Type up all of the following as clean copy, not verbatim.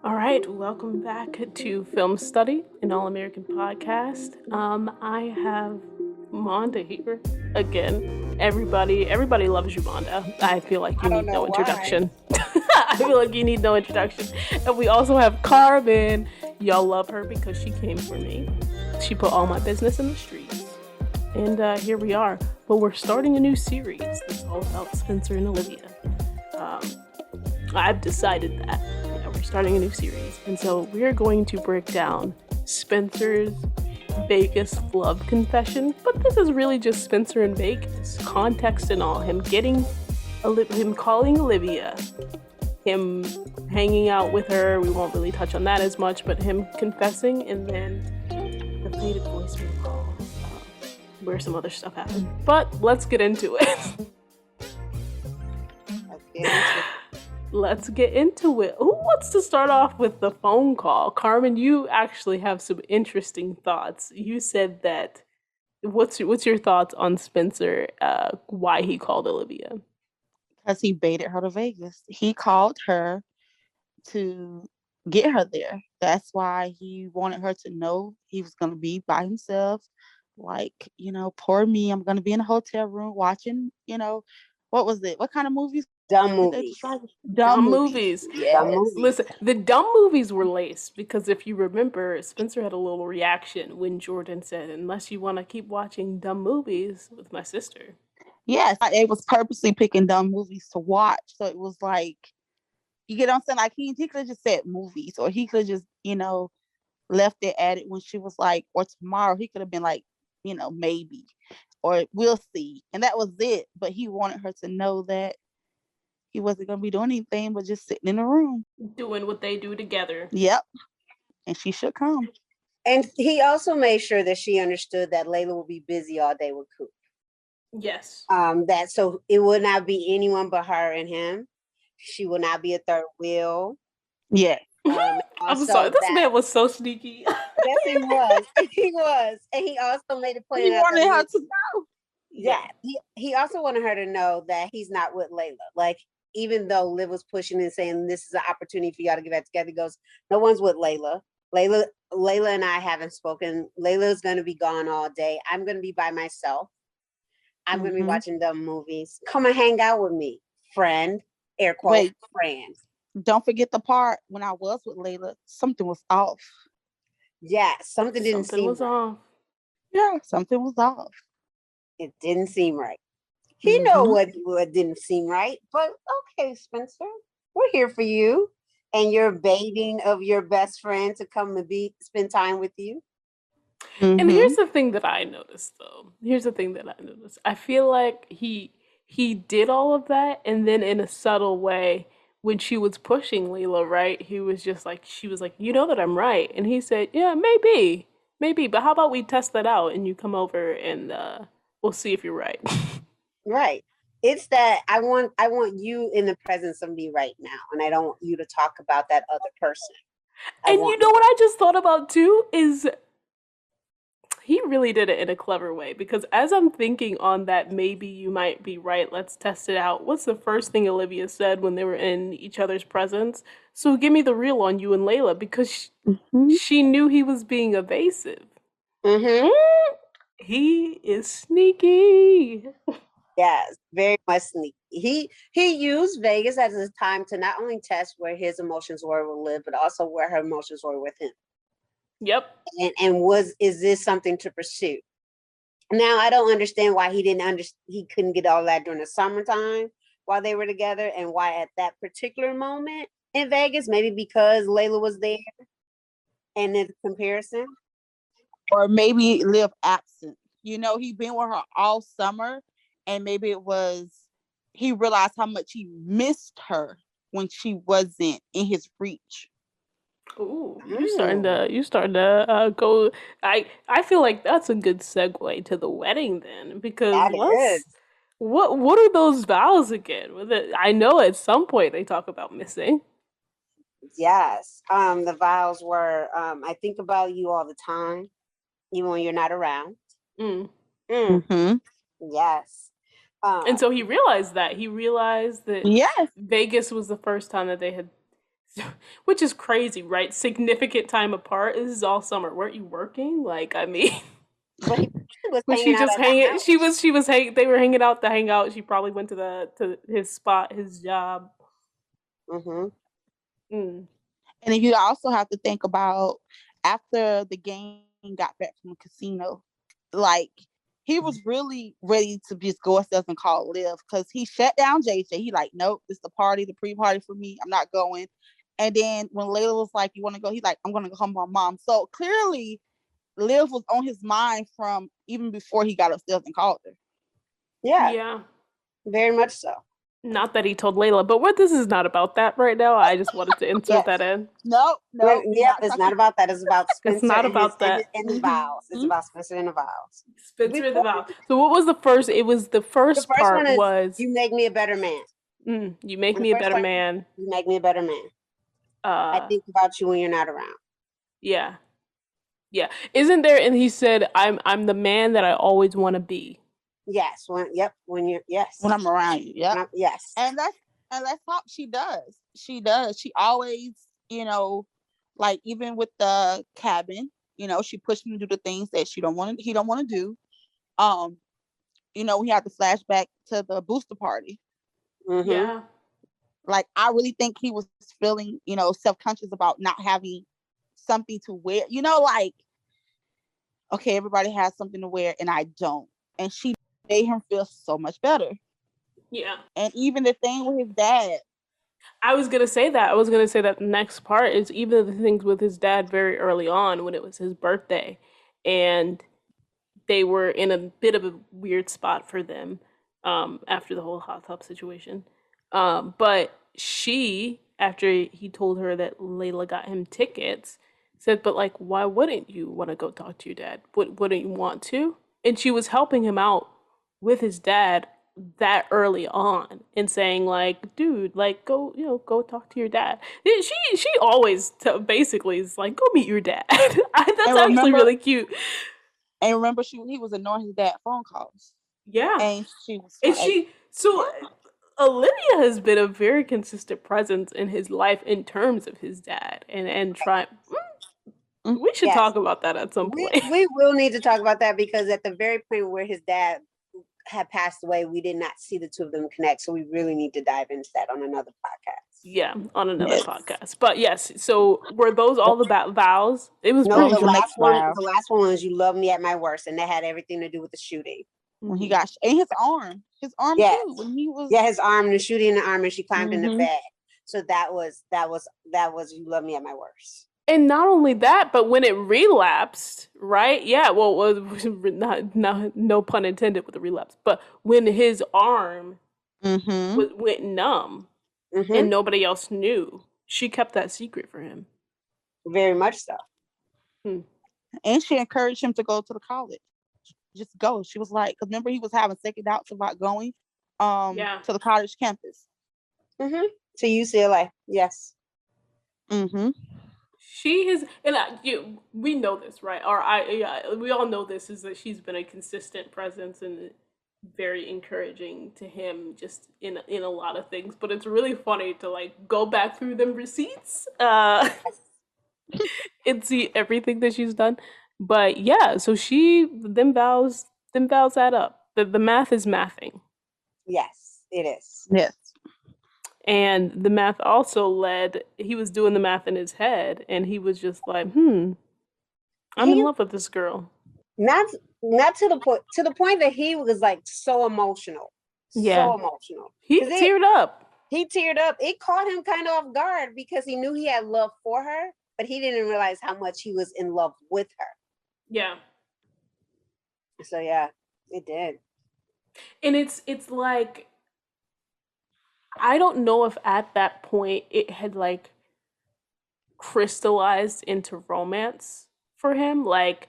All right, welcome back to Film Study, an all-American podcast. I have Monda here again. Everybody loves you, Monda. I feel like you I don't need know no why. introduction. I feel like you need no introduction. And we also have Carmen. Y'all love her because she came for me. She put all my business in the streets. And here we are. But we're starting a new series that's all about Spencer and Olivia. I've decided that. Yeah, we're starting a new series. And so we're going to break down Spencer's Vegas flub confession. But this is really just Spencer in Vegas. Context and all. Him calling Olivia. Him hanging out with her. We won't really touch on that as much, but him confessing and then the faded voicemail call. Where some other stuff happened. But let's get into it. Let's get into it. Who wants to start off with the phone call? Carmen, you actually have some interesting thoughts. You said that. What's your thoughts on Spencer? Why he called Olivia? Because he baited her to Vegas. He called her to get her there. That's why he wanted her to know he was going to be by himself. Like, poor me. I'm going to be in a hotel room watching, what was it? What kind of movies? Dumb movies. Dumb movies. Yes. Dumb movies. Listen, the dumb movies were laced because if you remember, Spencer had a little reaction when Jordan said, "Unless you want to keep watching dumb movies with my sister." Yes, it was purposely picking dumb movies to watch. So it was like, you get what I'm saying? Like he could have just said movies, or he could just, left it at it when she was like, or tomorrow. He could have been like, maybe, or we'll see. And that was it. But he wanted her to know that he wasn't going to be doing anything but just sitting in the room. Doing what they do together. Yep. And she should come. And he also made sure that she understood that Layla will be busy all day with Coop. Yes. That so it would not be anyone but her and him. She will not be a third wheel. Yeah. I'm sorry. This man was so sneaky. Yes, he was. He was. And he also made a point. He wanted her to know. Yeah. He also wanted her to know that he's not with Layla. Like, even though Liv was pushing and saying this is an opportunity for y'all to get back together, he goes, no one's with Layla. Layla and I haven't spoken. Layla's going to be gone all day. I'm going to be by myself. I'm going to be watching dumb movies. Come and hang out with me, friend. Air quote, friend. Don't forget the part when I was with Layla, something was off. Yeah, something was off. Yeah, something was off. It didn't seem right. He know what didn't seem right, but okay, Spencer, we're here for you and your baiting of your best friend to come and spend time with you. And here's the thing that I noticed, though. I feel like he did all of that, and then in a subtle way, when she was pushing Layla, right? He was just like, she was like, you know that I'm right, and he said, yeah, maybe, but how about we test that out, and you come over and we'll see if you're right. Right. It's that I want you in the presence of me right now, and I don't want you to talk about that other person. And you know what I just thought about too is he really did it in a clever way, because as I'm thinking on that, maybe you might be right, let's test it out. What's the first thing Olivia said when they were in each other's presence? So give me the real on you and Layla, because she knew he was being evasive. He is sneaky. Yes, very much sneaky. He used Vegas as his time to not only test where his emotions were with Liv, but also where her emotions were with him. Yep. And is this something to pursue? Now I don't understand why he couldn't get all that during the summertime while they were together, and why at that particular moment in Vegas, maybe because Layla was there and in comparison. Or maybe Liv absent. He'd been with her all summer, and maybe it was he realized how much he missed her when she wasn't in his reach. Ooh, you starting to go. I feel like that's a good segue to the wedding then, because what are those vows again? I know at some point they talk about missing. Yes, the vows were I think about you all the time, even when you're not around. Yes. And so he realized that. Yes. Vegas was the first time that they had Which is crazy, right? Significant time apart. This is all summer. Weren't you working? Like, I mean, But he was was hanging she out just at the hanging? house. She was hanging. They were hanging out to hang out. She probably went to his spot, his job. Mm-hmm. Mm. And then you also have to think about after the gang got back from the casino, like he was really ready to just go upstairs and call Liv because he shut down JJ. He like, nope, it's the party, the pre-party for me. I'm not going. And then when Layla was like, you want to go? He's like, I'm gonna go home with my mom. So clearly Liv was on his mind from even before he got upstairs and called her. Yeah, Yeah. very much so. Not that he told Layla, but what this is not about that right now. I just wanted to insert Yes. that in. No, Yep, we're not it's talking. not about that. It's about It's Spencer not and his about that. and his vows. It's about Spencer and the vows. Spencer and the Before vow. So what was the first? It was the the first first one part is was you make me a better man. you make And the me a first better one, man. you make me a better man. I think about you when you're not around. Yeah. Yeah. Isn't there, and he said, I'm the man that I always want to be. Yes. When you're yes. When I'm around you. Yep. Yes. And that's how she does. She does. She always, like even with the cabin, she pushed him to do the things that he don't want to do. We had the flashback to the booster party. Mm-hmm. Yeah. Like I really think he was feeling, self-conscious about not having something to wear. Like, okay, everybody has something to wear and I don't. And she made him feel so much better. Yeah. And even the thing with his dad. I was gonna say that. I was gonna say that the next part is even the things with his dad very early on when it was his birthday, and they were in a bit of a weird spot for them after the whole hot tub situation. But she, after he told her that Layla got him tickets, said, "But like, why wouldn't you want to go talk to your dad? Wouldn't you want to?" And she was helping him out with his dad that early on and saying like, dude, like go go talk to your dad. She always basically is like, go meet your dad. That's actually really cute. And remember, he was ignoring his dad phone calls. Yeah. And she was like, Olivia has been a very consistent presence in his life in terms of his dad and try. We should talk about that at some point. We will need to talk about that because at the very point where his dad had passed away, we did not see the two of them connect. So we really need to dive into that on another podcast. Yeah, on another podcast. But yes, so were those all the vows? It was no. The last one was "You Love Me at My Worst," and that had everything to do with the shooting. When he got and his arm too. When he was his arm, the shooting in the arm, and she climbed in the bed. So that was "You Love Me at My Worst." And not only that, but when it relapsed, right? Yeah, well, no pun intended with the relapse, but when his arm went numb and nobody else knew, she kept that secret for him. Very much so. And she encouraged him to go to the college. Just go. She was like, because remember he was having second doubts about going to the college campus. To UCLA, yes. She has, and we know this, right? Or we all know this, is that she's been a consistent presence and very encouraging to him, just in a lot of things. But it's really funny to like go back through them receipts and see everything that she's done. But yeah, so them vows add up. The math is mathing. Yes, it is. Yes. And the math also he was doing the math in his head and he was just like, I'm in love with this girl. Not to the point that he was like so emotional. Yeah. So emotional. He teared up. He teared up. It caught him kind of off guard because he knew he had love for her, but he didn't realize how much he was in love with her. Yeah. So yeah, it did. And it's like, I don't know if at that point it had like crystallized into romance for him. Like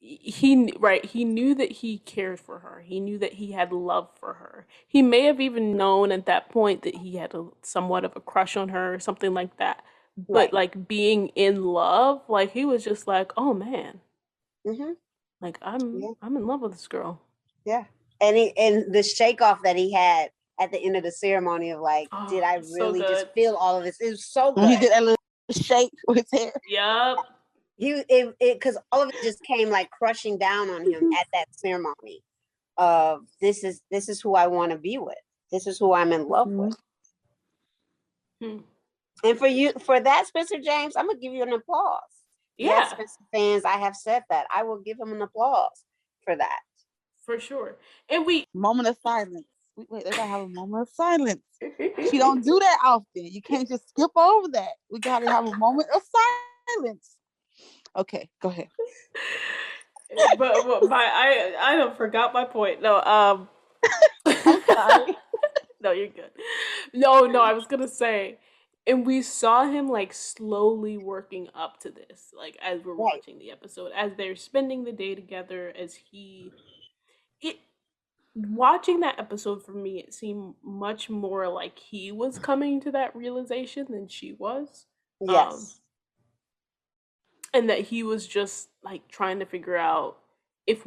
he knew that he cared for her. He knew that he had love for her. He may have even known at that point that he had somewhat of a crush on her or something like that. But like being in love, like he was just like, oh man, like I'm in love with this girl. Yeah, and the shake off that he had at the end of the ceremony of like, did I so really just good. feel all of this? It was so When he good. did that little shake with his hair. Yep. Because all of it just came like crushing down on him at that ceremony of this is who I want to be with. This is who I'm in love with. Hmm. And for that, Spencer James, I'm gonna give you an applause. Yeah. Yes, Spencer fans, I have said that. I will give him an applause for that. For sure. And we Moment of silence. Wait, they gotta have a moment of silence. She don't do that often. You can't just skip over that. We gotta have a moment of silence. Okay, go ahead. but I don't forgot my point. No, I'm sorry. No, you're good. No, I was gonna say, and we saw him like slowly working up to this, like as we're Right. watching the episode, as they're spending the day together, it watching that episode for me, it seemed much more like he was coming to that realization than she was. Yes. And that he was just like trying to figure out if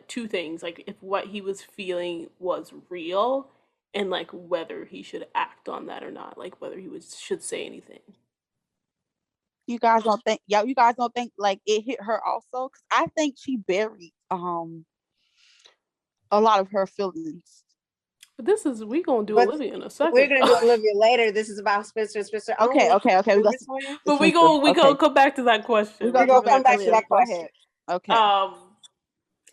two things, like if what he was feeling was real and like whether he should act on that or not, like whether should say anything. You guys don't think like it hit her also? Because I think she buried a lot of her feelings. But we gonna do But Olivia in a second. we're gonna do Olivia later. This is about Spencer and Spencer only. Okay. But we gonna come back to that question. We're gonna come back to that question. Okay.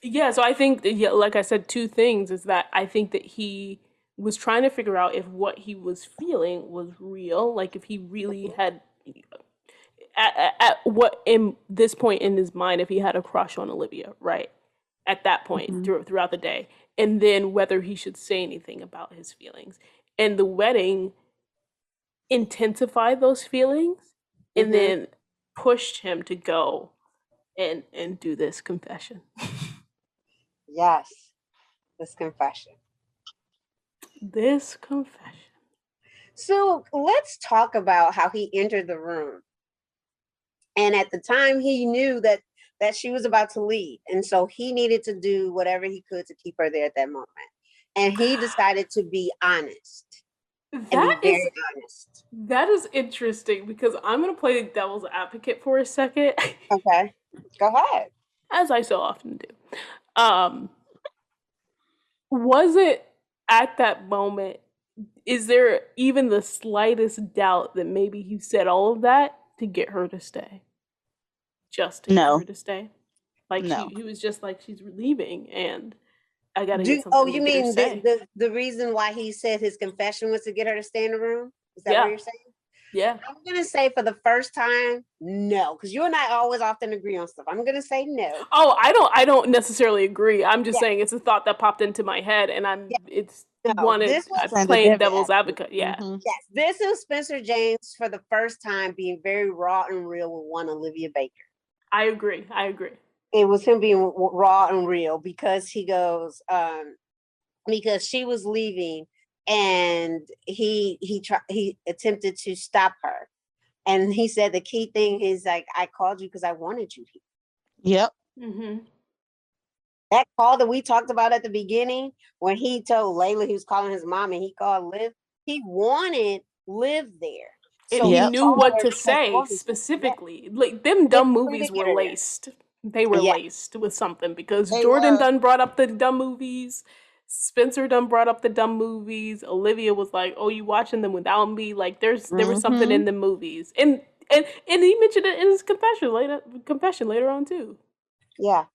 Yeah, so I think like I said, two things is that I think that he was trying to figure out if what he was feeling was real, like if he really had at what in this point in his mind, if he had a crush on Olivia, right? At that point throughout the day, and then whether he should say anything about his feelings. And the wedding intensified those feelings and then pushed him to go and do this confession. Yes, this confession. So let's talk about how he entered the room. And at the time, he knew that she was about to leave. And so he needed to do whatever he could to keep her there at that moment. And he decided to be honest. Honest. That is interesting because I'm going to play the devil's advocate for a second. Okay, go ahead. As I so often do. Was it at that moment, is there even the slightest doubt that maybe he said all of that to get her to stay? Just to get her to stay? Like he was just like, she's leaving and I gotta get something. Oh, you mean the reason why he said his confession was to get her to stay in the room? Is that what you're saying? Yeah. I'm gonna say for the first time, no, because you and I always often agree on stuff. I'm gonna say no. Oh, I don't necessarily agree. I'm just saying it's a thought that popped into my head, and I'm playing devil's advocate. Yeah. Yes, this is Spencer James for the first time being very raw and real with one Olivia Baker. I agree. It was him being raw and real because he goes, because she was leaving and he attempted to stop her. And he said the key thing is like, I called you because I wanted you here. Yep. Mm-hmm. That call that we talked about at the beginning, when he told Layla he was calling his mom and he called Liv, he wanted Liv there. And he knew what to say specifically. Like them dumb movies were laced. They were laced with something because Jordan done brought up the dumb movies. Spencer done brought up the dumb movies. Olivia was like, "Oh, you watching them without me?" Like there was something in the movies, and he mentioned it in his confession later on too. Yeah,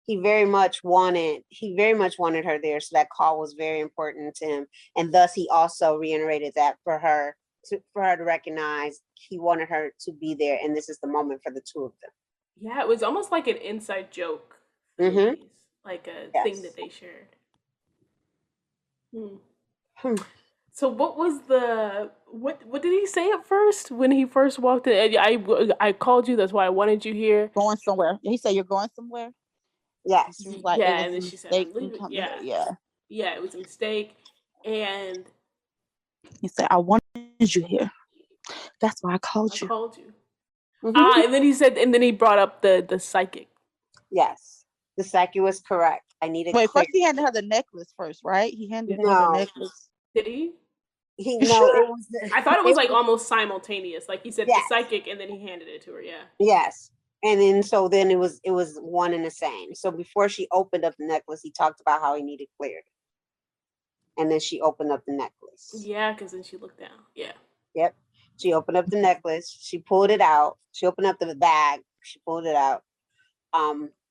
he very much wanted her there, so that call was very important to him, and thus he also reiterated that for her to recognize he wanted her to be there, and this is the moment for the two of them. Yeah, it was almost like an inside joke, like a thing that they shared. So what was what did he say at first when he first walked in? I called you, that's why I wanted you here. Going somewhere. He said you're going somewhere? Yes. Like, yeah, and then she said I'm leaving. Yeah, it was a mistake. And he said, I wanted you here. That's why I called you. And then he said, and then he brought up the psychic. Yes, the psychic was correct. I needed. Wait, first he handed her the necklace first, right? He handed her the necklace. Did he? He You no, it sure? was I thought it was it like was almost simultaneous. Like he said the yes, psychic and then he handed it to her. Yeah. yes. And then so then it was one and the same. So before she opened up the necklace, he talked about how he needed clarity. And then she opened up the necklace. Yeah, because then she looked down. Yeah. Yep. She opened up the necklace. She pulled it out. She opened up the bag. She pulled it out.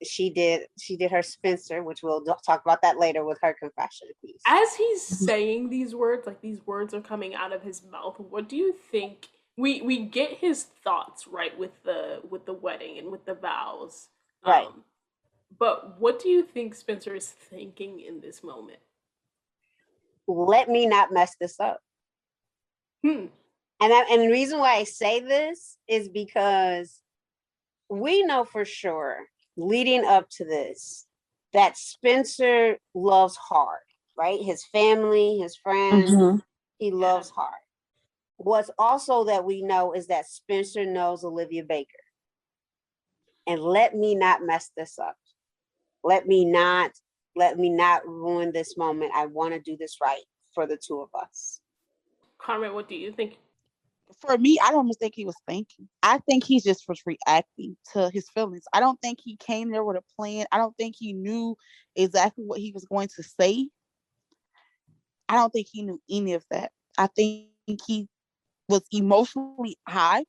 She did her Spencer, which we'll talk about that later with her confession piece. As he's Mhm. saying these words, like these words are coming out of his mouth, what do you think? We get his thoughts right with the wedding and with the vows. Right. But what do you think Spencer is thinking in this moment? Let me not mess this up. Hmm. And the reason why I say this is because we know for sure, leading up to this, that Spencer loves hard, right? His family, his friends, Mhm. he Yeah. loves hard. What's also that we know is that Spencer knows Olivia Baker. And let me not mess this up. Let me not ruin this moment. I want to do this right for the two of us. Carmen, what do you think? For me, I don't think he was thinking. I think he just was reacting to his feelings. I don't think he came there with a plan. I don't think he knew exactly what he was going to say. I don't think he knew any of that. I think he was emotionally high,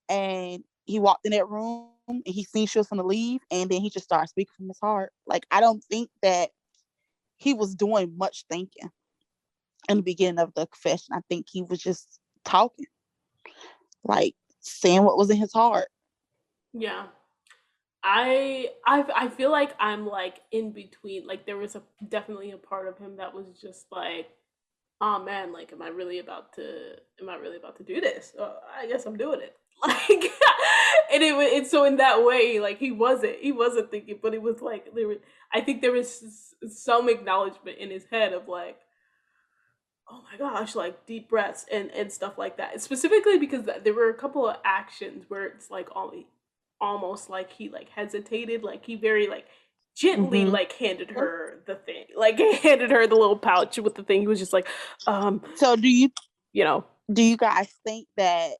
and he walked in that room and he seen she was gonna leave, and then he just started speaking from his heart. Like, I don't think that he was doing much thinking in the beginning of the confession. I think he was just talking, like saying what was in his heart. Yeah. I feel like I'm like in between. Like there was a definitely a part of him that was just like, oh man, like am I really about to do this? I guess I'm doing it. Like and it so in that way, like he wasn't thinking, but it was like I think there was some acknowledgement in his head of like, oh my gosh, like deep breaths and stuff like that. Specifically because there were a couple of actions where it's like almost like he like hesitated, like he very like gently Mm-hmm. like handed her the thing, like handed her the little pouch with the thing. He was just like, um, So you know, do you guys think that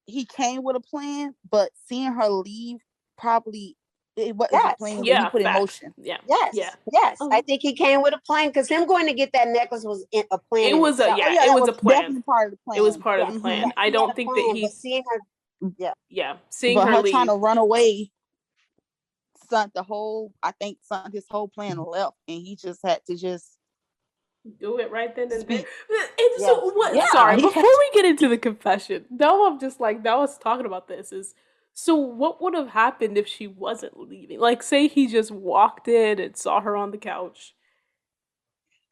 he came with a plan, but seeing her leave probably it wasn't a Yes. plan that he yeah, put in facts, motion? yeah, yeah. Yes. Yes. I Um, think he came with a plan because him going to get that necklace was a plan it in was a itself. Oh yeah, yeah, it that was was a plan. definitely part of the It was plan. part of the Yes. Hmm. plan. Yes. I He had don't a think that plan, but he, seeing her, yeah. yeah, seeing But her her trying to leave. run away sunk the whole. I think sunk his whole plan left, and he just had to just Do it right then and there. speak. And so Yes. what Yes. Yeah, sorry, he before had to. we get into the confession, now I'm just like now us talking about this is so what would have happened if she wasn't leaving? Like say he just walked in and saw her on the couch.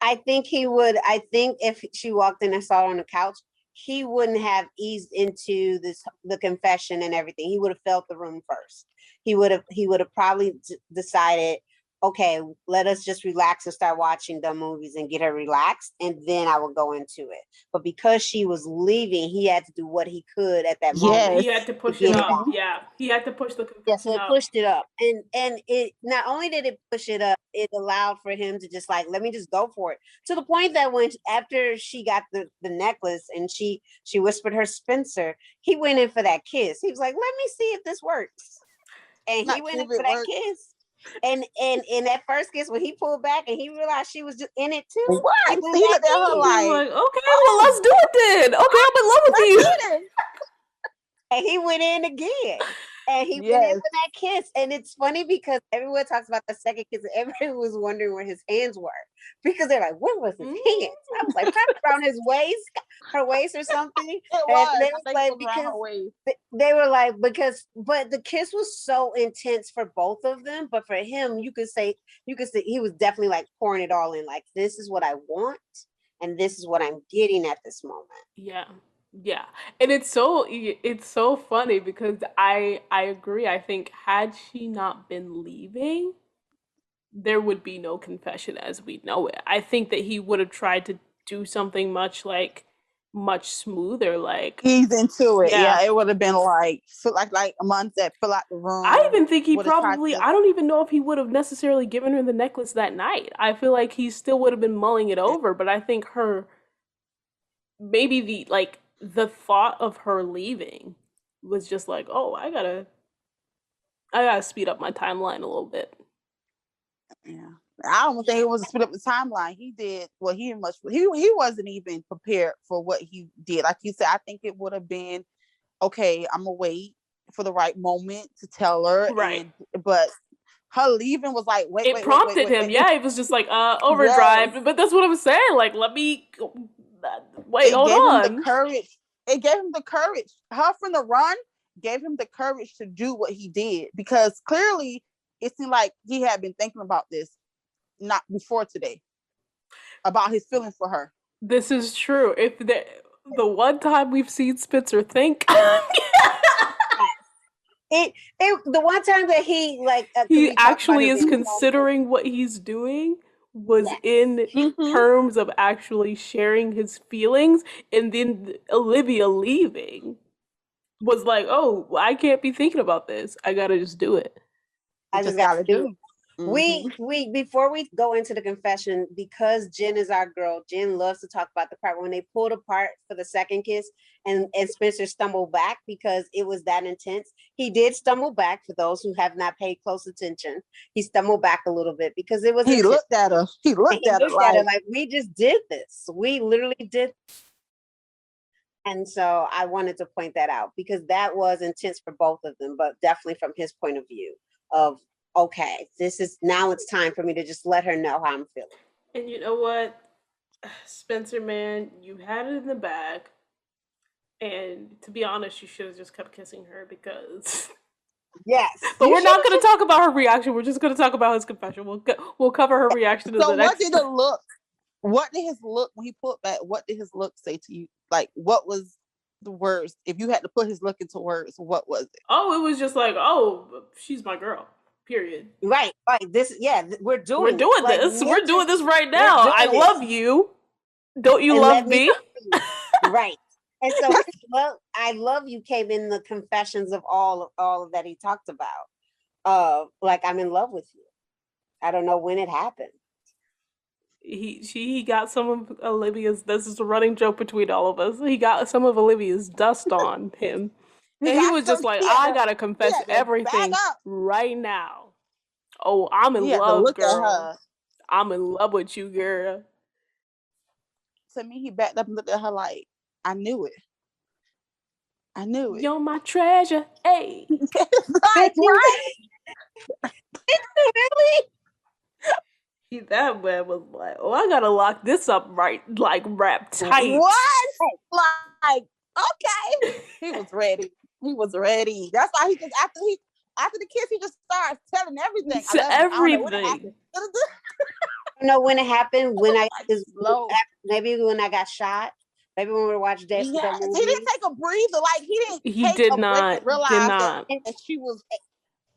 I think he would. I think if she walked in and saw her on the couch, he wouldn't have eased into the confession and everything. He would have felt the room first. He would have probably decided, okay, let us just relax and start watching the movies and get her relaxed, and then I will go into it. But because she was leaving, he had to do what he could at that moment He Yes. had to to push it get it up. out. Hmm. Yeah. He had to push the Yeah, so confession it up. pushed it up. And it not only did it push it up, it allowed for him to just like, let me just go for it. To the point that when after she got the necklace and she whispered her Spencer, he went in for that kiss. He was like, let me see if this works. And he Not went see in if for it that worked. kiss. And in that first kiss, when he pulled back and he realized she was just in it too, he Right? went See, back look at her in. He was like, like, okay, well oh, let's do it then. Okay, I'm in love with let's you. get it. And he went in again. And he went in Yes. for that kiss. And it's funny because everyone talks about the second kiss, and everyone was wondering where his hands were. Because they're like, where was his hands? I was like, probably around his waist, her waist or something. It And was. they I was think it like, was around because her waist. they were like, but the kiss was so intense for both of them. But for him, you could say he was definitely like pouring it all in, like, this is what I want, and this is what I'm getting at this moment. Yeah. Yeah. And it's so funny because I agree. I think had she not been leaving, there would be no confession as we know it. I think that he would have tried to do something much like much smoother. Like, Ease into it. yeah. Yeah, it would have been like so like a month that fill out the room. I even think he would have tried probably, to- I don't even know if he would have necessarily given her the necklace that night. I feel like he still would have been mulling it over, but I think maybe the thought of her leaving was just like, oh, I gotta speed up my timeline a little bit. Yeah. I don't think it was a split up the timeline. He did well. He wasn't even prepared for what he did. Like you said, I think it would have been okay. I'm gonna wait for the right moment to tell her, Right. but her leaving was like, wait, It prompted him. Yeah, it was just like overdrive. Yes. But that's what I'm saying. Like, let me wait. It Hold gave him the on. courage. It gave him the courage. Her from the run gave him the courage to do what he did because clearly it seemed like he had been thinking about this not before today about his feeling for her. This is true. If the one time we've seen Spencer think, The one time that he like he actually is considering what he's doing was in terms of actually sharing his feelings, and then Olivia leaving was like, oh, I can't be thinking about this. I gotta just do it. I just gotta do it. We before we go into the confession, because Jen is our girl, Jen loves to talk about the part when they pulled apart for the second kiss and Spencer stumbled back because it was that intense. He did stumble back. For those who have not paid close attention, he stumbled back a little bit because it was he intense. Looked at her. He looked at her like we just did this. We literally did. And so I wanted to point that out because that was intense for both of them, but definitely from his point of view of, okay, now it's time for me to just let her know how I'm feeling. And you know what, Spencer, man, you had it in the bag. And to be honest, you should have just kept kissing her because. Yes. But we're not going to talk about her reaction. We're just going to talk about his confession. We'll cover her reaction to the next. So what did it look? What did his look when he pulled back? What did his look say to you? Like, what was the words? If you had to put his look into words, what was it? Oh, it was just like, oh, she's my girl. Period. Right. This. Yeah, we're doing this. We're doing this right now. I love you. Don't you love me? Right. And so, I love you came in the confessions of all of that he talked about. Like, I'm in love with you. I don't know when it happened. He got some of Olivia's. This is a running joke between all of us. He got some of Olivia's dust on him, and he was just like, "I gotta confess everything right now." Oh, I'm in love, girl. I'm in love with you, girl. To me, he backed up and looked at her like, "I knew it. I knew it. You're my treasure." Hey, right? Really? That man was like, "Oh, I gotta lock this up right, like wrapped tight." What? Like, okay. He was ready. He was ready. That's why he just after the kiss, he just starts telling everything. Everything. You know when it happened? When maybe when I got shot. Maybe when we were watching that. Yes, he didn't take a breather. Like he did not realize that she was.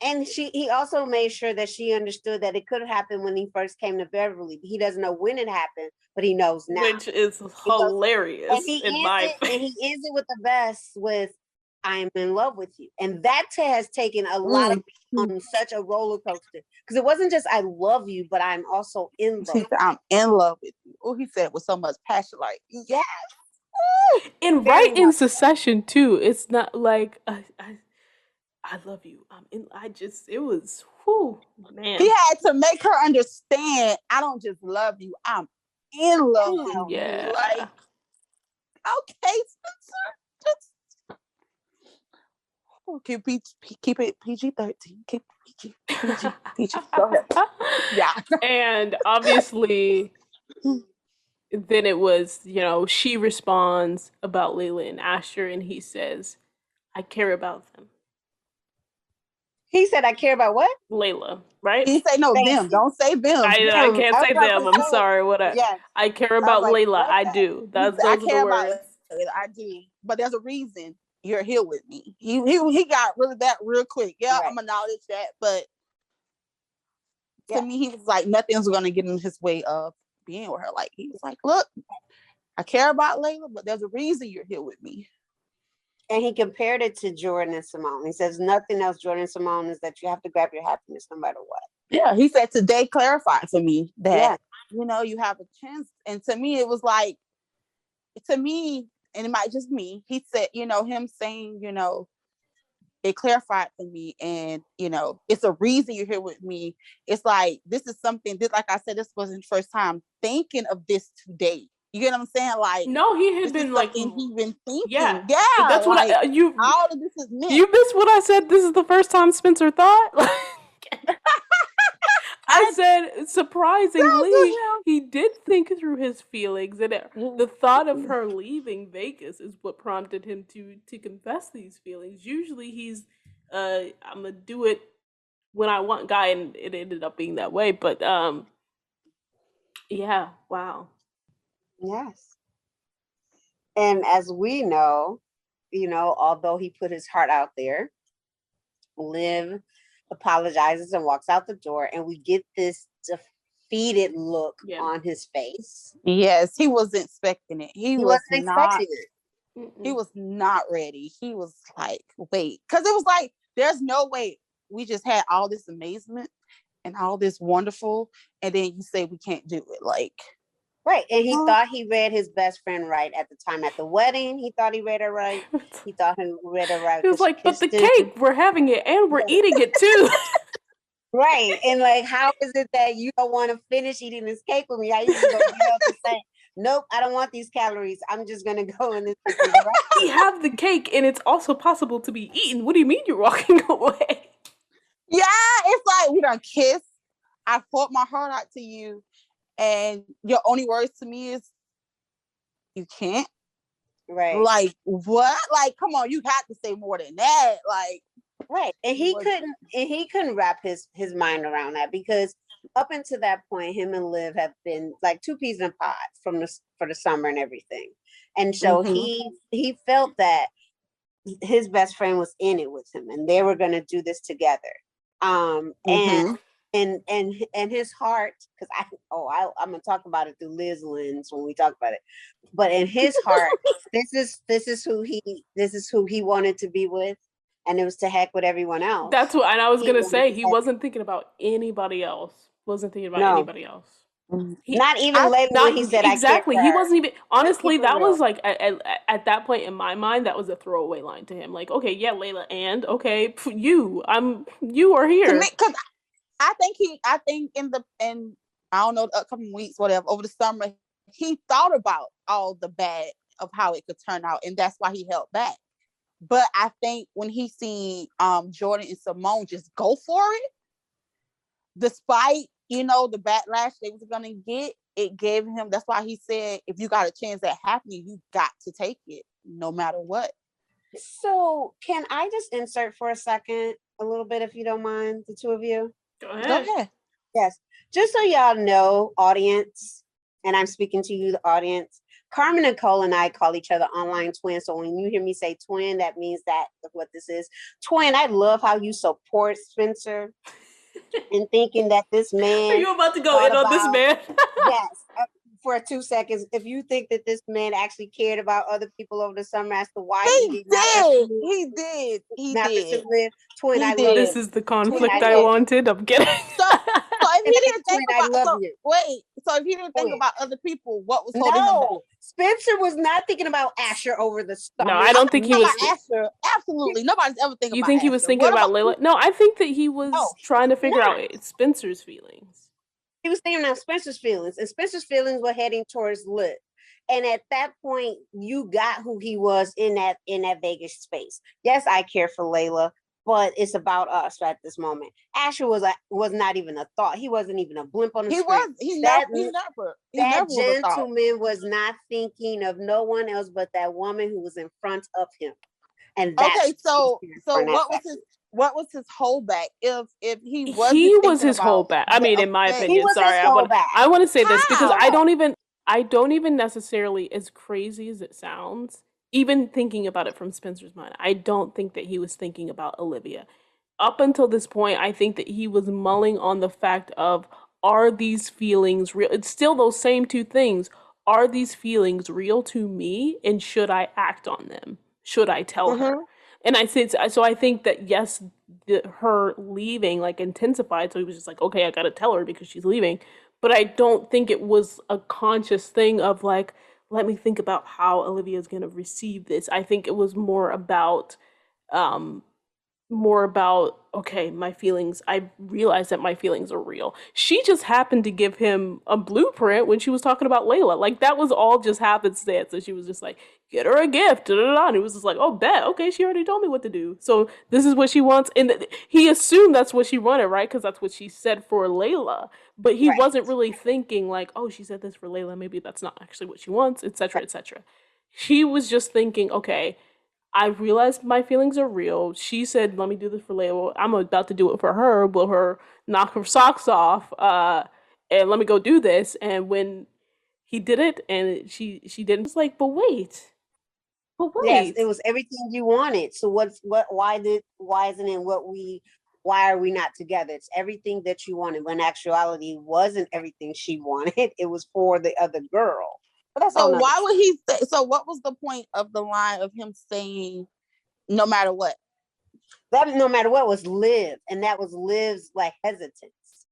And he also made sure that she understood that it could have happened when he first came to Beverly. He doesn't know when it happened, but he knows now. Which is hilarious. And he ends it with the best with, "I'm in love with you." And that has taken a lot of people on such a roller coaster. Because it wasn't just, "I love you," but "I'm also in love." I'm in love with you. Oh, he said with so much passion, like, yes. And right in succession too. It's not like I love you. It was, whew, man. He had to make her understand, I don't just love you, I'm in love with you. Like, okay, Spencer, keep it PG-13. Keep it PG. Go ahead. Yeah. And obviously, then it was, she responds about Layla and Asher, and he says, "I care about them." He said, "I care about what?" Layla, right? He say no, them. Don't say them. I can't say them. I'm sorry. Whatever. Yes. I care about Layla. I do. Those are the words. I do. But there's a reason you're here with me. He got rid of that real quick. Yeah, right. I'm acknowledge that. But to me, he was like, nothing's gonna get in his way of being with her. Like, he was like, look, I care about Layla, but there's a reason you're here with me. And he compared it to Jordan and Simone. He says nothing else, Jordan and Simone, is that you have to grab your happiness no matter what. Yeah, he said today clarified for me that, Yeah. You have a chance. And to me, it was like, and it might just me, he said, him saying, it clarified for me. And, it's a reason you're here with me. It's like, this is something that, like I said, this wasn't the first time thinking of this today. You get what I'm saying? Like, No, he had this been is like, something he's been thinking. yeah, Yeah, that's what like, you all of this is meant. You missed what I said. This is the first time Spencer thought. I said, surprisingly, he did think through his feelings, and the thought of her leaving Vegas is what prompted him to confess these feelings. Usually, he's, I'm gonna do it when I want guy, and it ended up being that way. But yeah, wow. Yes. And as we know, although he put his heart out there, Liv apologizes and walks out the door, and we get this defeated look on his face. Yes, he wasn't expecting it. He wasn't not expecting it. He was not ready. He was like, wait, because it was like, there's no way. We just had all this amazement and all this wonderful, and then you say we can't do it. Like, right. And he thought he read his best friend right at the time at the wedding. He thought he read her right. He thought he read her right. He was like, but the cake, we're having it and we're eating it too. Right. And like, how is it that you don't want to finish eating this cake with me? How you gonna say, nope, I don't want these calories. I'm just gonna go in this. We have the cake and it's also possible to be eaten. What do you mean you're walking away? Yeah, it's like we done kissed. I poured my heart out to you, and your only words to me is, "You can't." Right. Like, what? Like, come on, you have to say more than that. Like, right. And he couldn't wrap his mind around that, because up until that point, him and Liv have been like two peas in a pod for the summer and everything. And so he felt that his best friend was in it with him and they were going to do this together. And his heart, because I'm gonna talk about it through Liz lens when we talk about it, but in his heart, this is who he wanted to be with, and it was to heck with everyone else. That's what, and I was gonna say, he wasn't thinking about anybody else. Anybody else. Not even Layla when he said exactly. He wasn't even, honestly, that real. was like at that point in my mind, that was a throwaway line to him. Like, okay, yeah, Layla, and okay, you are here. Because I think in I don't know, a couple weeks, whatever, over the summer, he thought about all the bad of how it could turn out, and that's why he held back. But I think when he seen Jordan and Simone just go for it, despite the backlash they was gonna get, it gave him. That's why he said, if you got a chance at happening, you got to take it, no matter what. So can I just insert for a second, a little bit, if you don't mind, the two of you? Go ahead. Yes. Just so y'all know, audience, and I'm speaking to you, the audience, Carmen, Nicole, and I call each other online twins. So when you hear me say twin, that means that what this is. Twin, I love how you support Spencer and thinking that this man. Are you about to go in on this man? Yes. For 2 seconds, if you think that this man actually cared about other people over the summer as to why he did. Twin, I love you. This is the conflict I wanted. I'm kidding. So if he didn't think about, so if he didn't think about other people, what was holding him back? Spencer was not thinking about Asher over the summer. No, I don't think he was. Asher, absolutely, nobody's ever thinking. You think he was thinking about Layla? No, I think that he was trying to figure out Spencer's feelings. He was thinking about Spencer's feelings, and Spencer's feelings were heading towards Liv. And at that point, you got who he was in that Vegas space. Yes, I care for Layla, but it's about us at this moment. Asher was not even a thought. He wasn't even a blimp on the screen. That gentleman was not thinking of no one else but that woman who was in front of him. And okay, so what was his holdback? If he was his holdback. I mean, in my opinion, sorry, I want to say this because I don't even necessarily, as crazy as it sounds, even thinking about it from Spencer's mind, I don't think that he was thinking about Olivia. Up until this point, I think that he was mulling on the fact of, are these feelings real? It's still those same two things. are these feelings real to me, and should I act on them? Should I tell her? Mm-hmm. And I think so. I think that yes, her leaving like intensified. So he was just like, okay, I gotta tell her because she's leaving. But I don't think it was a conscious thing of like, let me think about how Olivia's gonna receive this. I think it was um, more about okay, my feelings. I realize that my feelings are real. She just happened to give him a blueprint when she was talking about Layla. Like that was all just happenstance. So she was just like, get her a gift. Da, da, da. And it was just like, oh, bet. Okay, she already told me what to do. So this is what she wants. And he assumed that's what she wanted, right? Because that's what she said for Layla. But he Right. wasn't really thinking like, oh, she said this for Layla. Maybe that's not actually what she wants, etc., etc. He was just thinking, okay, I realized my feelings are real. She said, "Let me do this for Layla." I'm about to do it for her. Will her knock her socks off? And let me go do this. And when he did it, and she didn't, it's like, but Yes, wait. it was everything you wanted. So why isn't it why are we not together? It's everything that you wanted. When actuality wasn't everything she wanted. It was for the other girl. But that's all So another why story. would he say, so what was the point of the line of him saying no matter what? That no matter what was Liv, and that was Liv's like hesitance.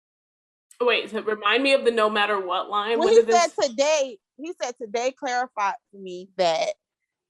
Wait, so remind me of the no matter what line. When When he did said this? today clarified to me that,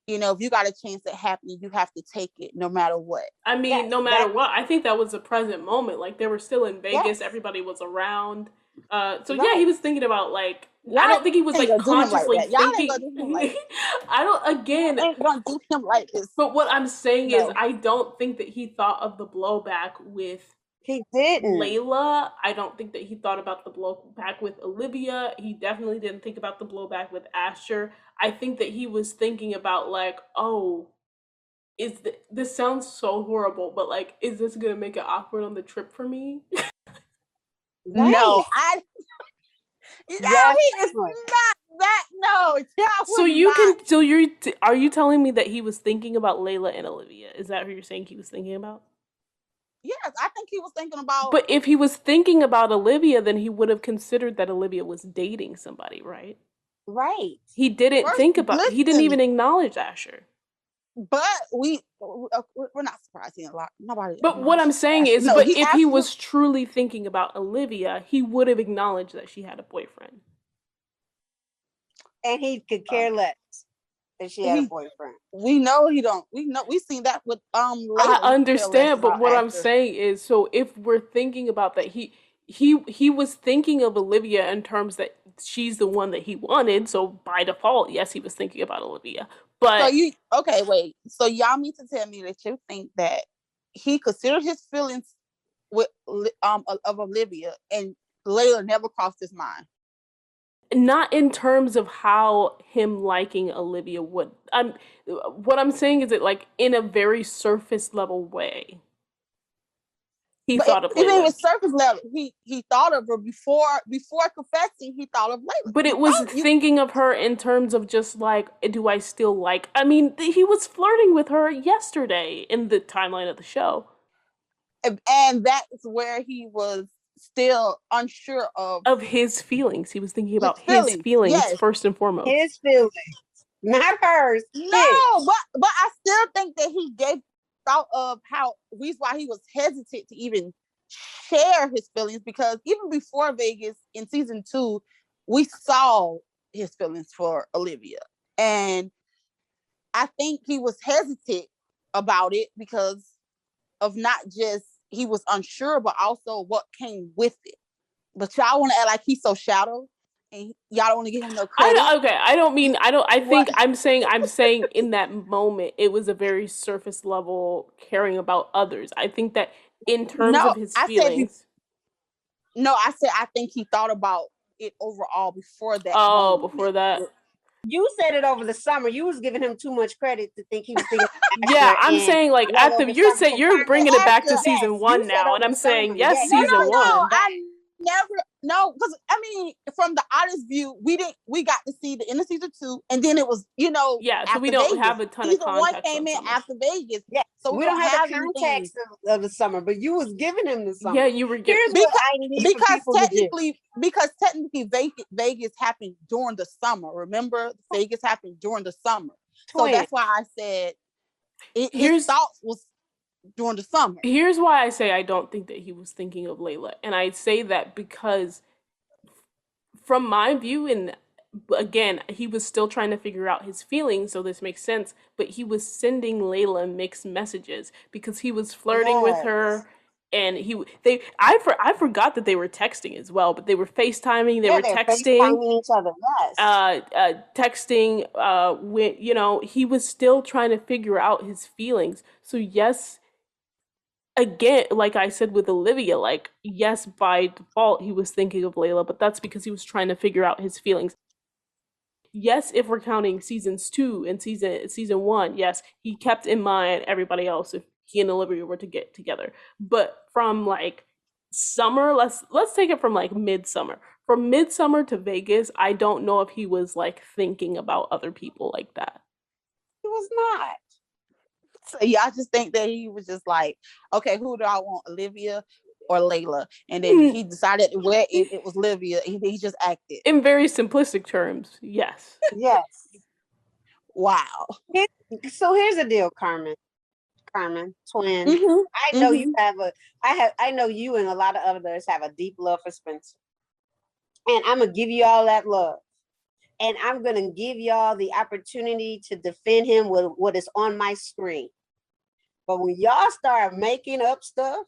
if you got a chance at happening, you have to take it no matter what. I mean, Yes, no matter that what, I think that was a present moment. Like they were still in Vegas, yes, everybody was around. So yeah, he right. was thinking about like I Y'all don't think he was ain't like gonna do him like consciously that. Y'all ain't gonna thinking. do him like that. I don't. Y'all Again, ain't gonna do him like this. but what I'm saying is, No. I don't think that he thought of the blowback with He didn't. Layla. I don't think that he thought about the blowback with Olivia. He definitely didn't think about the blowback with Asher. I think that he was thinking about like, oh, this sounds so horrible, but like, is this gonna make it awkward on the trip for me? No, Right. he is Yes. not that. No, y'all So would you not. can, are you telling me that he was thinking about Layla and Olivia? Is that who you're saying he was thinking about? Yes, I think he was thinking about. But if he was thinking about Olivia, then he would have considered that Olivia was dating somebody, right? Right. He didn't First, think about, he didn't listen, even acknowledge Asher. but we're not surprised he a lot. Nobody But what I'm acknowledges saying Asher. is, No, but he if he absolutely. was truly thinking about Olivia, he would have acknowledged that she had a boyfriend. And he could care less that she had a He boyfriend. We know he don't. We know we seen that with I Layla. He could care less understand, but about what I'm Asher. saying is, so if we're thinking about that, he was thinking of Olivia in terms that she's the one that he wanted. So by default, yes, he was thinking about Olivia. So But you okay? Wait. So y'all mean to tell me that you think that he considered his feelings with of Olivia and Layla never crossed his mind? not in terms of how him liking Olivia would. What I'm saying is that like in a very surface level way, he But thought of even Layla. at surface level, he thought of her before confessing. He thought of Layla. But He it was thought you. thinking of her in terms of just like, do I still like? I mean, he was flirting with her yesterday in the timeline of the show. And that's where he was still unsure Of his feelings. He was thinking his about his feelings. feelings Yes. first and foremost. His feelings, not hers. His. No, but I still think that he gave thought of how reason why he was hesitant to even share his feelings, because even before Vegas in season 2, we saw his feelings for Olivia. And I think he was hesitant about it because of not just he was unsure, but also what came with it. But y'all want to act like he's so shallow and y'all don't want to give him no credit. I don't mean I don't I What? think I'm saying in that moment it was a very surface level caring about others. I think that in terms No, of his I said feelings. no, I said I think he thought about it overall before that Oh, moment. before that. You said it over the summer. You was giving him too much credit to think he was thinking of Yeah, Asher I'm and saying like well at the over the summer. you're So bringing it back to After yes, season you 1 said now, over and the I'm saying summer. yes, Yeah, no, he no, season was no, coming one. back. I never No, because I mean, from the artist view, we got to see the end of season 2, and then it was, Yeah, so we after don't Vegas. have a ton of Season 1 context came on in Summer. after Vegas, Yeah, so we don't have the anything. context of the summer, but you was giving him the summer. Yeah, you were Here's getting what I need for people to do. Because technically Vegas happened during the summer. Remember, Vegas happened during the summer, so Twin. that's why I said his Here's thoughts was during the summer. here's why I say I don't think that he was thinking of Layla, and I say that because from my view, and again, he was still trying to figure out his feelings, so this makes sense, but he was sending Layla mixed messages because he was flirting with Yes. her, and I forgot that they were texting as well, but they were FaceTiming, they were They're texting, FaceTiming each other. Yes. when he was still trying to figure out his feelings. So yes, again, like I said with Olivia, like, yes, by default, he was thinking of Layla, but that's because he was trying to figure out his feelings. Yes, if we're counting seasons 2 and season 1, yes, he kept in mind everybody else if he and Olivia were to get together. But from like summer, let's take it from like midsummer. From midsummer to Vegas, I don't know if he was like thinking about other people like that. It was not. So yeah, I just think that he was just like, okay, who do I want, Olivia or Layla? And then he decided where it was Olivia. He just acted. In very simplistic terms, yes. Yes. Wow. So here's the deal, Carmen, twin. Mhm, I know you mhm. I know you and a lot of others have a deep love for Spencer. And I'm gonna give you all that love. And I'm gonna give y'all the opportunity to defend him with what is on my screen. But when y'all start making up stuff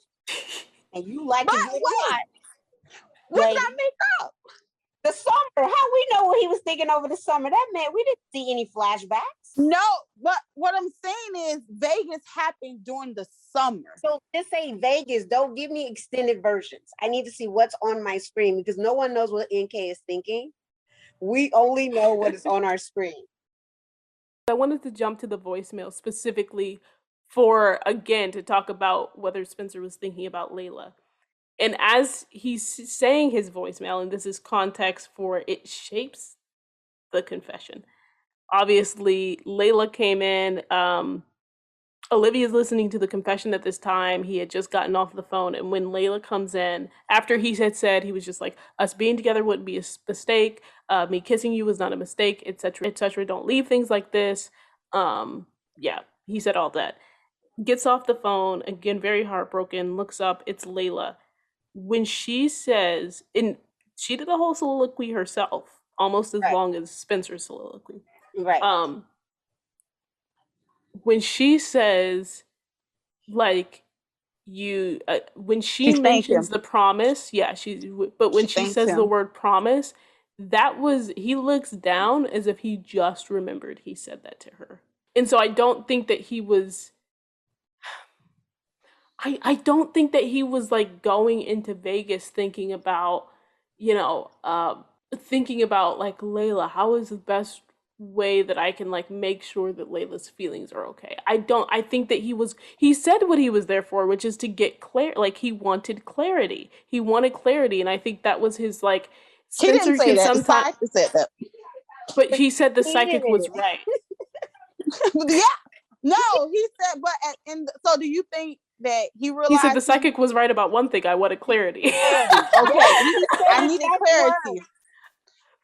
and you like But to get wait, hot, what did I baby, make up? the summer, how we know what he was thinking over the summer? That man, we didn't see any flashbacks. No, but what I'm saying is Vegas happened during the summer. So just say Vegas. Don't give me extended versions. I need to see what's on my screen because no one knows what NK is thinking. We only know what is on our screen. I wanted to jump to the voicemail specifically for, again, to talk about whether Spencer was thinking about Layla. And as he's saying his voicemail, and this is context for it shapes the confession. Obviously, Layla came in. Olivia's listening to the confession at this time. He had just gotten off the phone, and when Layla comes in, after he had said he was just like, us being together wouldn't be a mistake. Me kissing you was not a mistake, etc., etc. Don't leave things like this. Yeah, he said all that. Gets off the phone again, very heartbroken. Looks up, it's Layla. When she says, and she did a whole soliloquy herself, almost as Right. long as Spencer's soliloquy. Right. When she says, like, when she mentions the promise, yeah, but when she says the word promise, that was, he looks down as if he just remembered he said that to her. And so I don't think that he was, I don't think that he was like going into Vegas thinking about, thinking about like, Layla, how is the best way that I can like make sure that Layla's feelings are okay. I think that he said what he was there for, which is to get like he wanted clarity. He wanted clarity, and I think that was his like, Spencer He didn't say can that. sometimes, The psychic said that. but he said the He psychic was did. right. Yeah. No, he said, so do you think that he realized He said the psychic was right about one thing. I wanted clarity. Okay, I needed clarity.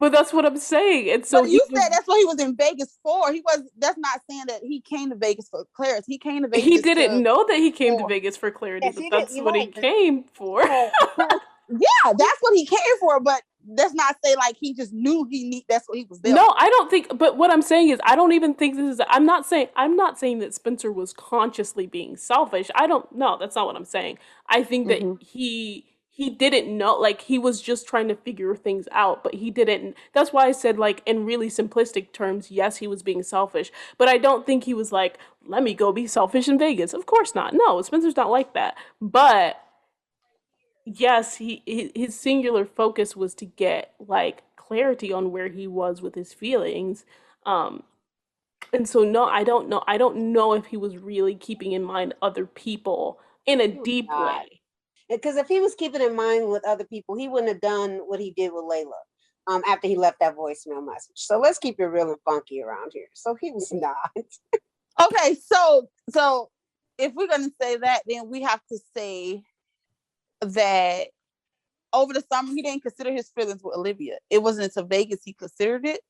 But that's what I'm saying. And so but you said that's what he was in Vegas for. That's not saying that he came to Vegas for clarity. He came to Vegas. He didn't know that he came to Vegas for clarity, Yes, but he that's did. what he came for. Yeah, that's what he came for, but that's not say like he just knew that's what he was there. No, I don't think, but what I'm saying is I don't even think I'm not saying that Spencer was consciously being selfish. No, that's not what I'm saying. I think that he didn't know, like he was just trying to figure things out, but he didn't. That's why I said, like, in really simplistic terms, yes, he was being selfish, but I don't think he was like, let me go be selfish in Vegas. Of course not. No, Spencer's not like that. But yes, his singular focus was to get like clarity on where he was with his feelings. And so no, I don't know if he was really keeping in mind other people in a deep way. Because if he was keeping in mind with other people, he wouldn't have done what he did with Layla. After he left that voicemail message. So let's keep it real and funky around here. So he was not. Okay, so if we're gonna say that, then we have to say that over the summer he didn't consider his feelings with Olivia. It wasn't until Vegas he considered it.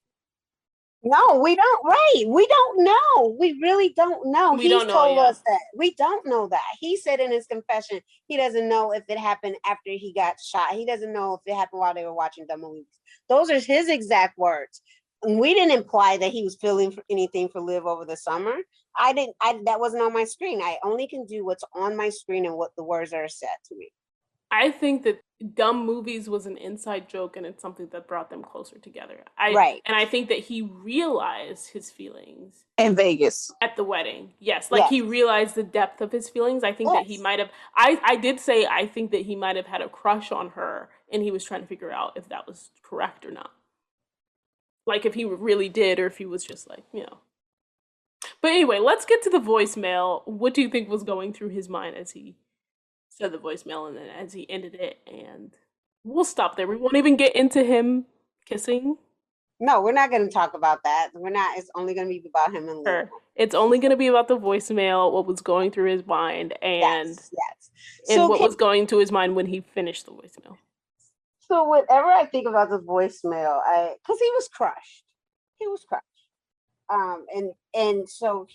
No, we don't. Right. We don't know. We really don't know. We He's don't know, told yeah. us that. We don't know that. He said in his confession, he doesn't know if it happened after he got shot. He doesn't know if it happened while they were watching the movies. Those are his exact words. And we didn't imply that he was feeling for anything for Liv over the summer. That wasn't on my screen. I only can do what's on my screen and what the words are said to me. I think that Dumb Movies was an inside joke and it's something that brought them closer together. Right. And I think that he realized his feelings In Vegas. at the wedding. Yes. Like he realized the depth of his feelings. I think that he Yes. might have I did say I think that he might have had a crush on her and he was trying to figure out if that was correct or not. Like if he really did or if he was just like, you know. But anyway, let's get to the voicemail. What do you think was going through his mind as he said the voicemail and then as he ended it? And we'll stop there. We won't even get into him kissing. No, we're not going to talk about that. We're not. It's only going to be about him and Liv. Sure. It's only going to be about the voicemail, what was going through his mind, and yes. and what was going to his mind when he finished the voicemail. So whenever I think about the voicemail, because he was crushed. He was crushed. And so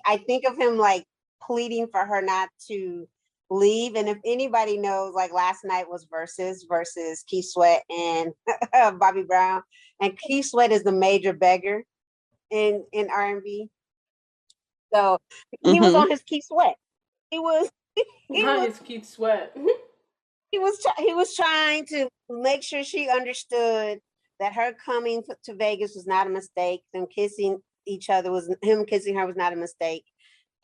I think of him like pleading for her not to leave. And if anybody knows, like last night was versus Keith Sweat and Bobby Brown, and Keith Sweat is the major beggar in R&B. So he was on his Keith Sweat. He was His Keith Sweat. He was trying to make sure she understood that her coming to Vegas was not a mistake. Them kissing each other him kissing her was not a mistake.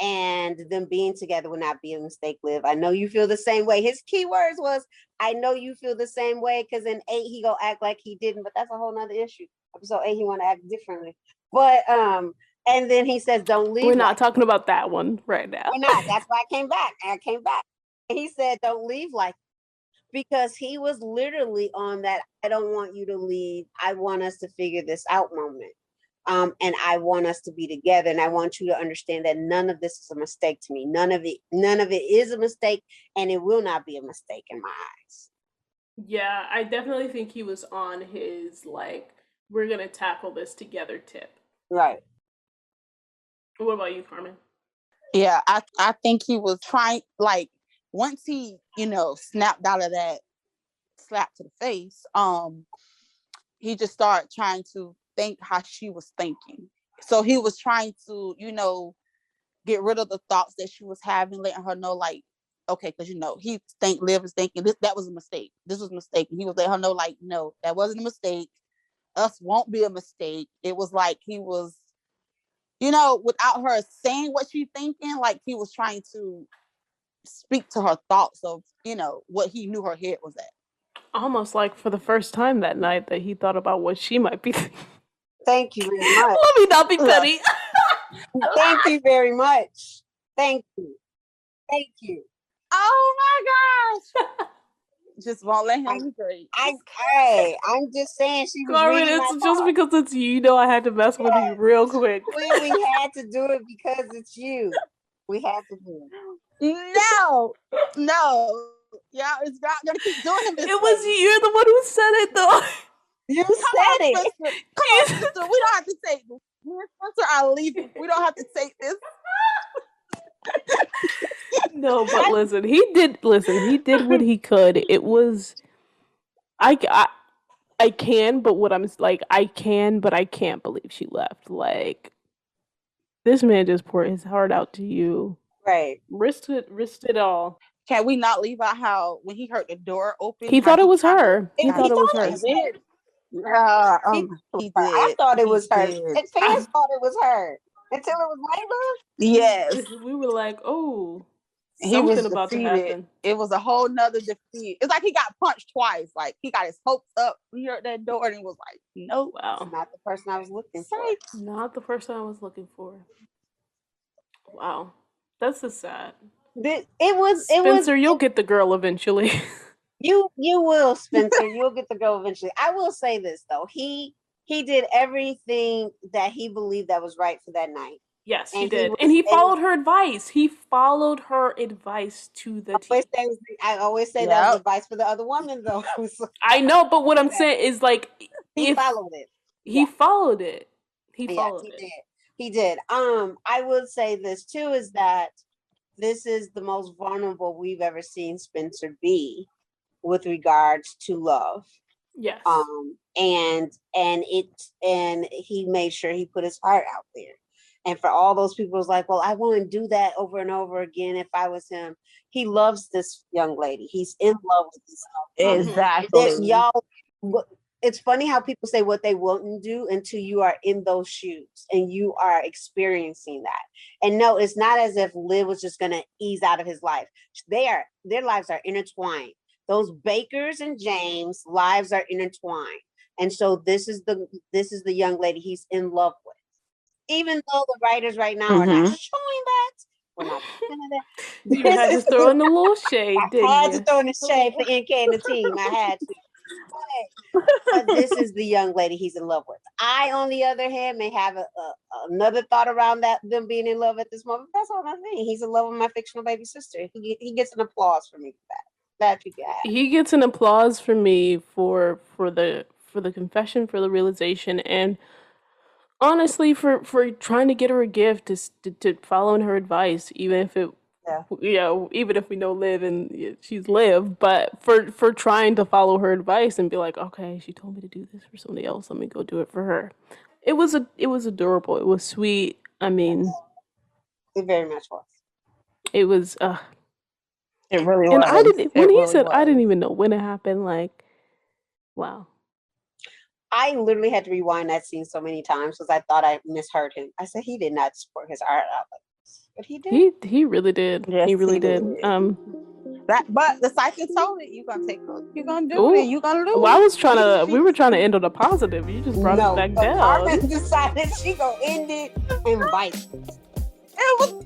And them being together would not be a mistake, Liv. I know you feel the same way. His key words was, I know you feel the same way, because in 8 he go act like he didn't, but that's a whole nother issue. Episode 8 he want to act differently. But and then he says, don't leave. We're not talking about that one right now. We're not. That's why I came back. And he said, don't leave like, because he was literally on that I don't want you to leave. I want us to figure this out moment. And I want us to be together. And I want you to understand that none of this is a mistake to me. None of it is a mistake, and it will not be a mistake in my eyes. Yeah, I definitely think he was on his, like, we're going to tackle this together tip. Right. What about you, Carmen? Yeah, I think he was trying, like, once he, snapped out of that slap to the face, he just started trying to think how she was thinking. So he was trying to, get rid of the thoughts that she was having, letting her know, like, okay, because Liv is thinking that was a mistake. This was a mistake. And he was letting her know, like, no, that wasn't a mistake. Us won't be a mistake. It was like he was, without her saying what she's thinking, like he was trying to speak to her thoughts of, what he knew her head was at. Almost like for the first time that night that he thought about what she might be thinking. Thank you very much. Let me not be petty. Thank you very much. Thank you. Oh my gosh. Just won't let him be great. I'm just saying she was Carmen, reading it's just because it's you. I had to mess with you real quick. We had to do it because it's you. We had to do it. No. Yeah, it's not gonna keep doing him this It was you're the one who said it though. You said it. Come on, sister. We don't have to take this. Me and Spencer are leaving. We don't have to take this. No, but listen, he did what he could. It was I can, but what I'm like, I can, but I can't believe she left. Like, this man just poured his heart out to you. Right. Risked it all. Can we not leave out how when he heard the door open? He thought it was her. He thought it was her. He did. I thought it was her. And fans thought it was her. Until it was Layla? Yes. We were like, oh, he was something about defeated. to happen. It was a whole nother defeat. It's like he got punched twice. Like he got his hopes up. He heard that door and he was like, no. Wow. Not the person I was looking for. Not the person I was looking for. Wow. That's just sad. It was Spencer, you'll get the girl eventually. you will, Spencer. You'll get the girl eventually. I will say this though. He did everything that he believed that was right for that night. Yes, he And did. And he followed her advice. He followed her advice to the T. I always say that was advice for the other woman though. I know, but what I'm saying is like he followed it. He followed it. He did. I would say this too is that this is the most vulnerable we've ever seen Spencer be with regards to love. Yes. And he made sure he put his heart out there. And for all those people who's like, well, I wouldn't do that over and over again if I was him. He loves this young lady. He's in love with this. Exactly. Y'all, it's funny how people say what they wouldn't do until you are in those shoes and you are experiencing that. And no, it's not as if Liv was just going to ease out of his life. Their lives are intertwined. Those Bakers and James' lives are intertwined. And so this is the young lady he's in love with. Even though the writers right now are not showing that, we're not doing that. You had to throw in a little shade, didn't you? I had to throw in the shade for NK and the team. I had to. But this is the young lady he's in love with. I, on the other hand, may have another thought around them being in love at this moment. That's all I'm saying. He's in love with my fictional baby sister. He gets an applause from me for that. That you get. He gets an applause from me for the confession, for the realization, and honestly for trying to get her a gift, to following her advice, even if it even if we know Liv and she's Liv, but for trying to follow her advice and be like, okay, she told me to do this for somebody else, let me go do it for her. It was adorable. It was sweet. I mean, it very much was. It was it really was. And I didn't even know when it happened. Like, wow. I literally had to rewind that scene so many times because I thought I misheard him. I said he did not support his art outlet, but he did. He really did. Yes, he really did. But the psychic told it. You're gonna you're gonna do it. You're gonna lose. Well, we were trying to end on a positive. You just brought it back down. Carmen decided she gonna end it and bite. It was.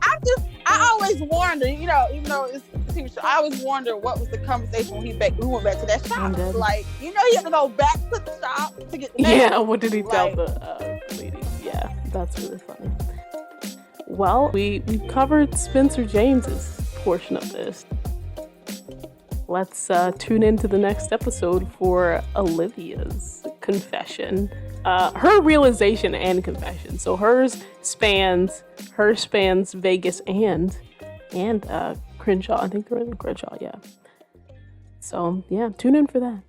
I always wonder. You know, even though it's a TV show, I always wonder what was the conversation when we went back to that shop. Like, you know, he had to go back to the shop to get the name. Yeah, what did he tell the lady? Yeah, that's really funny. Well, we've covered Spencer James's portion of this. Let's tune into the next episode for Olivia's confession. Her realization and confession. So hers spans Vegas and Crenshaw. I think they're in Crenshaw, yeah. So yeah, tune in for that.